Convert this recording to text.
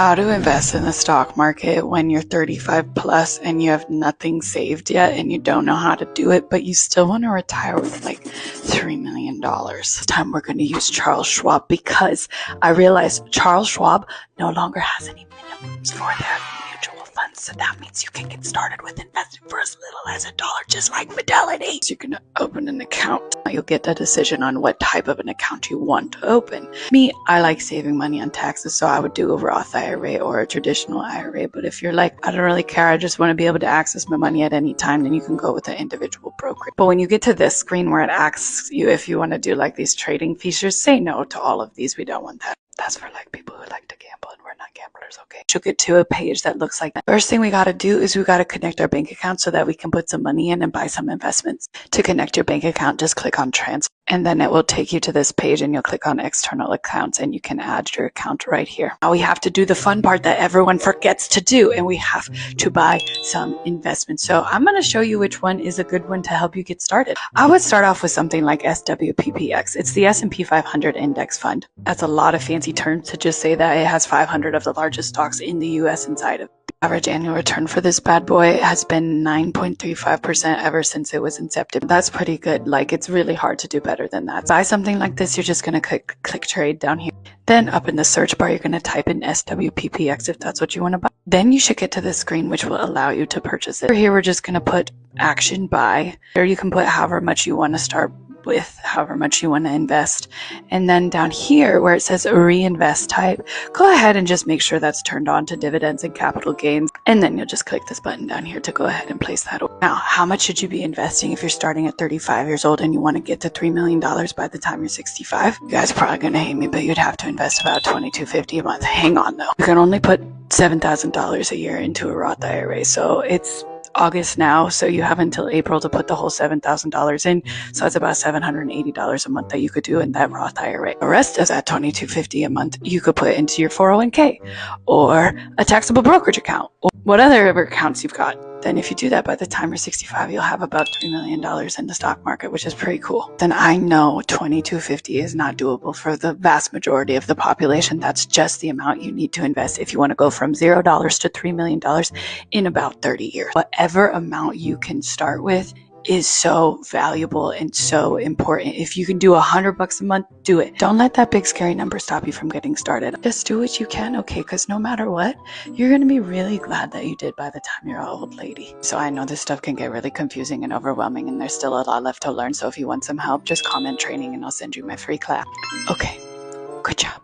How to invest in the stock market when you're 35 plus and you have nothing saved yet and you don't know how to do it, but you still want to retire with like $3 million. This time we're going to use Charles Schwab because I realized Charles Schwab no longer has any minimums for their mutual funds. So that means you can get started with investing for as little as $1, just like Fidelity. So you're going to open an account. You'll get a decision on what type of an account you want to open. Me, I like saving money on taxes, so I would do a Roth IRA or a traditional IRA. But if you're like, I don't really care, I just want to be able to access my money at any time, then you can go with an individual broker. But when you get to this screen where it asks you if you want to do like these trading features, say no to all of these. We don't want that. That's for like people who like to gamble, and we're not gamblers, okay? You'll get to a page that looks like that. First thing we got to do is we got to connect our bank account so that we can put some money in and buy some investments. To connect your bank account, just click on transfer, and then it will take you to this page, and you'll click on external accounts, and you can add your account right here. Now we have to do the fun part that everyone forgets to do, and we have to buy some investments. So I'm going to show you which one is a good one to help you get started. I would start off with something like SWPPX. It's the S&P 500 index fund. That's a lot of fancy terms to just say that it has 500 of the largest stocks in the US inside of it. Average annual return for this bad boy has been 9.35% ever since it was incepted. That's pretty good. Like, it's really hard to do better than that. Buy something like this, you're just going to click trade down here. Then up in the search bar, you're going to type in SWPPX if that's what you want to buy. Then you should get to this screen, which will allow you to purchase it. Here, we're just going to put action buy. Or you can put however much you want to start with, however much you want to invest. And then down here where it says reinvest type, go ahead and just make sure that's turned on to dividends and capital gains. And then you'll just click this button down here to go ahead and place that order. Now, how much should you be investing if you're starting at 35 years old and you want to get to $3 million by the time you're 65? You guys are probably going to hate me, but you'd have to invest about $22.50 a month. Hang on though. You can only put $7,000 a year into a Roth IRA. So it's August now, so you have until April to put the whole $7,000 in. So that's about $780 a month that you could do in that Roth IRA. The rest of that $22.50 a month you could put into your 401k or a taxable brokerage account or what other accounts you've got. Then if you do that by the time you're 65, you'll have about $3 million in the stock market, which is pretty cool. Then I know $22.50 is not doable for the vast majority of the population. That's just the amount you need to invest if you want to go from $0 to $3 million in about 30 years. Whatever amount you can start with is so valuable and so important. If you can do $100 a month, do it. Don't let that big scary number stop you from getting started. Just do what you can, okay? Because no matter what, you're going to be really glad that you did by the time you're an old lady. So I know this stuff can get really confusing and overwhelming, and there's still a lot left to learn. So if you want some help, just comment training and I'll send you my free class. Okay, good job.